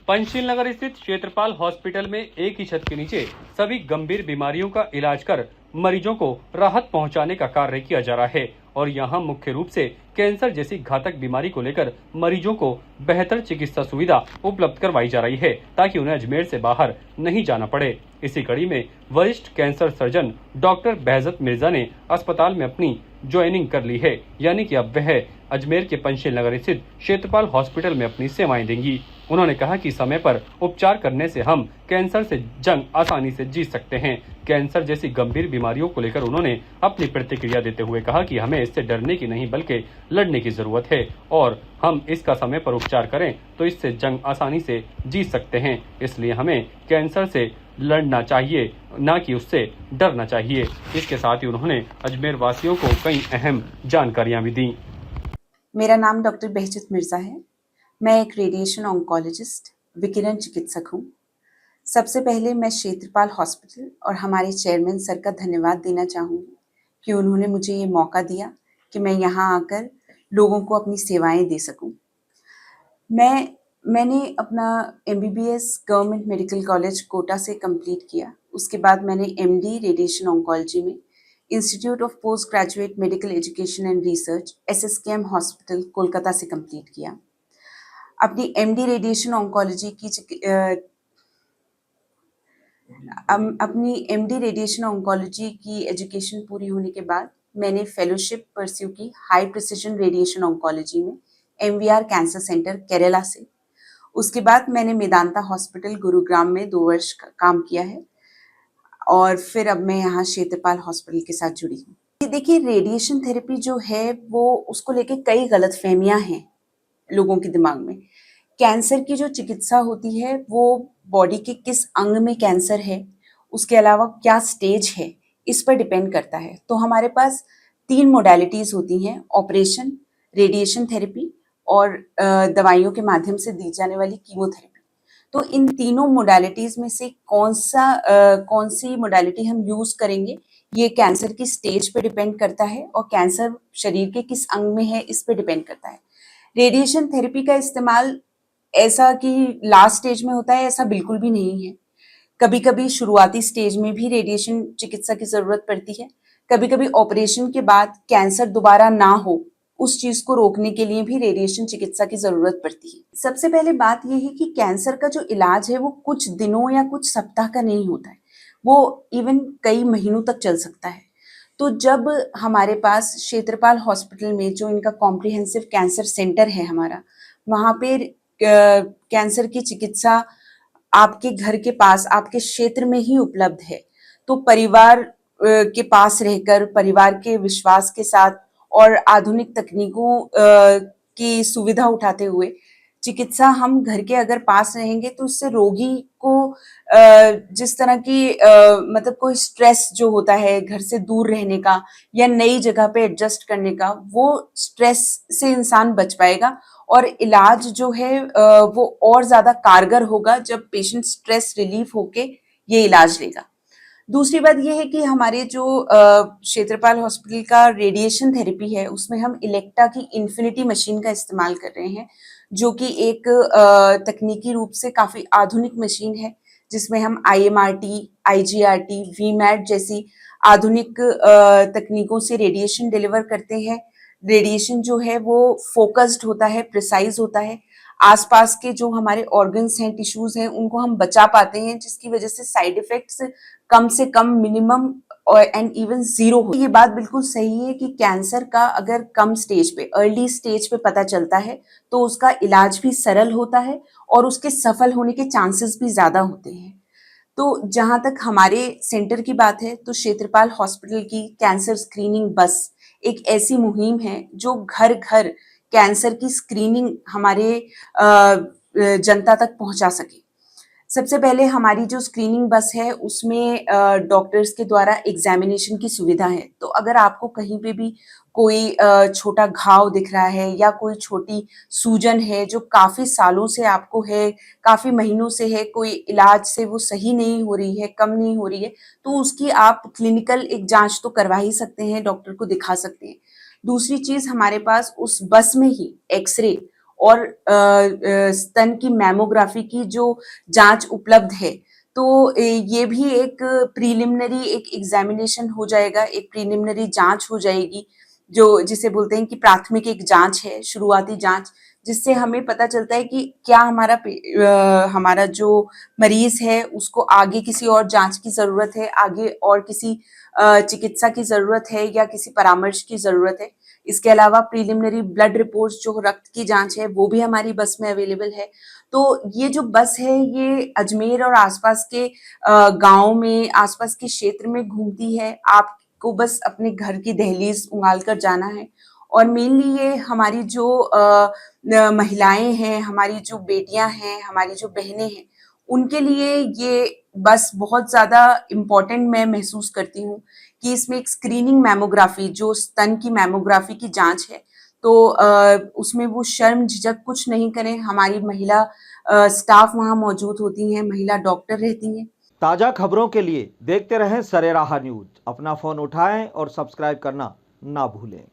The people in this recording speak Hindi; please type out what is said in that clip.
पंचशील नगर स्थित क्षेत्रपाल हॉस्पिटल में एक ही छत के नीचे सभी गंभीर बीमारियों का इलाज कर मरीजों को राहत पहुंचाने का कार्य किया जा रहा है और यहां मुख्य रूप से कैंसर जैसी घातक बीमारी को लेकर मरीजों को बेहतर चिकित्सा सुविधा उपलब्ध करवाई जा रही है ताकि उन्हें अजमेर से बाहर नहीं जाना पड़े। इसी कड़ी में वरिष्ठ कैंसर सर्जन डॉक्टर बेहजत मिर्जा ने अस्पताल में अपनी ज्वाइनिंग कर ली है, यानी कि अब वह अजमेर के पंचशील नगर स्थित क्षेत्रपाल हॉस्पिटल में अपनी सेवाएं देंगी। उन्होंने कहा कि समय पर उपचार करने से हम कैंसर से जंग आसानी से जीत सकते हैं। कैंसर जैसी गंभीर बीमारियों को लेकर उन्होंने अपनी प्रतिक्रिया देते हुए कहा कि हमें इससे डरने की नहीं बल्कि लड़ने की जरूरत है और हम इसका समय पर उपचार करें तो इससे जंग आसानी से जीत सकते हैं। इसलिए हमें कैंसर से लड़ना चाहिए, न कि उससे डरना चाहिए। इसके साथ ही उन्होंने अजमेर वासियों को कई अहम जानकारियां भी दी। मेरा नाम डॉक्टर बेहजत मिर्जा है। मैं एक रेडिएशन ऑन्कोलॉजिस्ट विकिरण चिकित्सक हूँ। सबसे पहले मैं क्षेत्रपाल हॉस्पिटल और हमारे चेयरमैन सर का धन्यवाद देना चाहूँगी कि उन्होंने मुझे ये मौका दिया कि मैं यहाँ आकर लोगों को अपनी सेवाएं दे सकूँ। मैंने अपना MBBS government medical college Kota से कंप्लीट किया। उसके बाद मैंने MD रेडिएशन ऑन्कोलॉजी में institute of post graduate medical education and research SSKM hospital Kolkata से कंप्लीट किया। अपनी MD रेडिएशन ऑन्कोलॉजी की एजुकेशन पूरी होने के बाद मैंने फेलोशिप परस्यू की हाई प्रिसिजन रेडिएशन ऑन्कोलॉजी में MVR कैंसर सेंटर केरला से। उसके बाद मैंने मेदांता हॉस्पिटल गुरुग्राम में 2 वर्ष काम किया है और फिर अब मैं यहाँ क्षेत्रपाल हॉस्पिटल के साथ जुड़ी हूँ। देखिए, रेडिएशन थेरेपी जो है वो उसको लेके कई गलतफहमियां हैं लोगों के दिमाग में। कैंसर की जो चिकित्सा होती है वो बॉडी के किस अंग में कैंसर है, उसके अलावा क्या स्टेज है, इस पर डिपेंड करता है। तो हमारे पास 3 मोडालिटीज होती हैं: ऑपरेशन, रेडिएशन थेरेपी और दवाइयों के माध्यम से दी जाने वाली कीमोथेरेपी। तो इन तीनों मोडालिटीज में से कौन सी मोडालिटी हम यूज करेंगे, ये कैंसर की स्टेज पे डिपेंड करता है और कैंसर शरीर के किस अंग में है इस पे डिपेंड करता है। रेडिएशन थेरेपी का इस्तेमाल ऐसा कि लास्ट स्टेज में होता है, ऐसा बिल्कुल भी नहीं है। कभी कभी शुरुआती स्टेज में भी रेडिएशन चिकित्सा की जरूरत पड़ती है। कभी कभी ऑपरेशन के बाद कैंसर दोबारा ना हो, उस चीज को रोकने के लिए भी रेडिएशन चिकित्सा की जरूरत पड़ती है। सबसे पहले बात यह है कि कैंसर का जो इलाज है वो कुछ दिनों या कुछ सप्ताह का नहीं होता है, वो इवन कई महीनों तक चल सकता है। तो जब हमारे पास क्षेत्रपाल हॉस्पिटल में जो इनका कॉम्प्रिहेंसिव कैंसर सेंटर है हमारा, वहाँ पे कैंसर की चिकित्सा आपके घर के पास, आपके क्षेत्र में ही उपलब्ध है, तो परिवार के पास रहकर, परिवार के विश्वास के साथ और आधुनिक तकनीकों की सुविधा उठाते हुए चिकित्सा हम घर के अगर पास रहेंगे तो उससे रोगी को जिस तरह की मतलब कोई स्ट्रेस जो होता है घर से दूर रहने का या नई जगह पे एडजस्ट करने का, वो स्ट्रेस से इंसान बच पाएगा और इलाज जो है वो और ज्यादा कारगर होगा जब पेशेंट स्ट्रेस रिलीफ होके ये इलाज लेगा। दूसरी बात यह है कि हमारे जो क्षेत्रपाल हॉस्पिटल का रेडिएशन थेरेपी है उसमें हम इलेक्टा की इन्फिनिटी मशीन का इस्तेमाल कर रहे हैं, जो कि एक तकनीकी रूप से काफी आधुनिक मशीन है, जिसमें हम IMRT, IGRT, VMAT जैसी आधुनिक तकनीकों से रेडिएशन डिलीवर करते हैं। रेडिएशन जो है वो फोकस्ड होता है, प्रिसाइज होता है, आसपास के जो हमारे ऑर्गन्स हैं, टिश्यूज हैं, उनको हम बचा पाते हैं, जिसकी वजह से साइड इफेक्ट्स कम से कम, मिनिमम एंड इवन जीरो हो। ये बात बिल्कुल सही है कि कैंसर का अगर कम स्टेज पे, अर्ली स्टेज पे पता चलता है तो उसका इलाज भी सरल होता है और उसके सफल होने के चांसेस भी ज्यादा होते हैं। तो जहां तक हमारे सेंटर की बात है, तो क्षेत्रपाल हॉस्पिटल की कैंसर स्क्रीनिंग बस एक ऐसी मुहिम है जो घर घर कैंसर की स्क्रीनिंग हमारे जनता तक पहुंचा सके। सबसे पहले हमारी जो स्क्रीनिंग बस है उसमें डॉक्टर्स के द्वारा एग्जामिनेशन की सुविधा है। तो अगर आपको कहीं पे भी कोई छोटा घाव दिख रहा है या कोई छोटी सूजन है जो काफी सालों से आपको है, काफी महीनों से है, कोई इलाज से वो सही नहीं हो रही है, कम नहीं हो रही है, तो उसकी आप क्लिनिकल एक जांच तो करवा ही सकते हैं, डॉक्टर को दिखा सकते हैं। दूसरी चीज, हमारे पास उस बस में ही एक्सरे और स्तन की मैमोग्राफी की जो जांच उपलब्ध है, तो ये भी एक प्रीलिमिनरी एक एग्जामिनेशन हो जाएगा, एक प्रीलिमिनरी जांच हो जाएगी, जो जिसे बोलते हैं कि प्राथमिक एक जांच है, शुरुआती जांच, जिससे हमें पता चलता है कि क्या हमारा जो मरीज है उसको आगे किसी और जांच की जरूरत है, आगे और किसी चिकित्सा की जरूरत है या किसी परामर्श की जरूरत है। इसके अलावा प्रीलिमिनरी ब्लड रिपोर्ट्स, जो रक्त की जांच है, वो भी हमारी बस में अवेलेबल है। तो ये जो बस है ये अजमेर और आसपास के गाँव में, आसपास के क्षेत्र में घूमती है। आपको बस अपने घर की दहलीज उंगाल कर जाना है। और मेनली ये हमारी जो महिलाएं हैं, हमारी जो बेटियां हैं, हमारी जो बहनें हैं, उनके लिए ये बस बहुत ज़्यादा इम्पोर्टेंट मैं महसूस करती हूँ कि इसमें एक स्क्रीनिंग मैमोग्राफी, जो स्तन की मैमोग्राफी की जांच है, तो उसमें वो शर्म झिझक कुछ नहीं करें। हमारी महिला स्टाफ वहाँ मौजूद होती हैं, महिला डॉक्टर रहती हैं। ताज़ा खबरों के लिए देखते रहें सरेराह न्यूज। अपना फ़ोन उठाएं और सब्सक्राइब करना ना भूलें।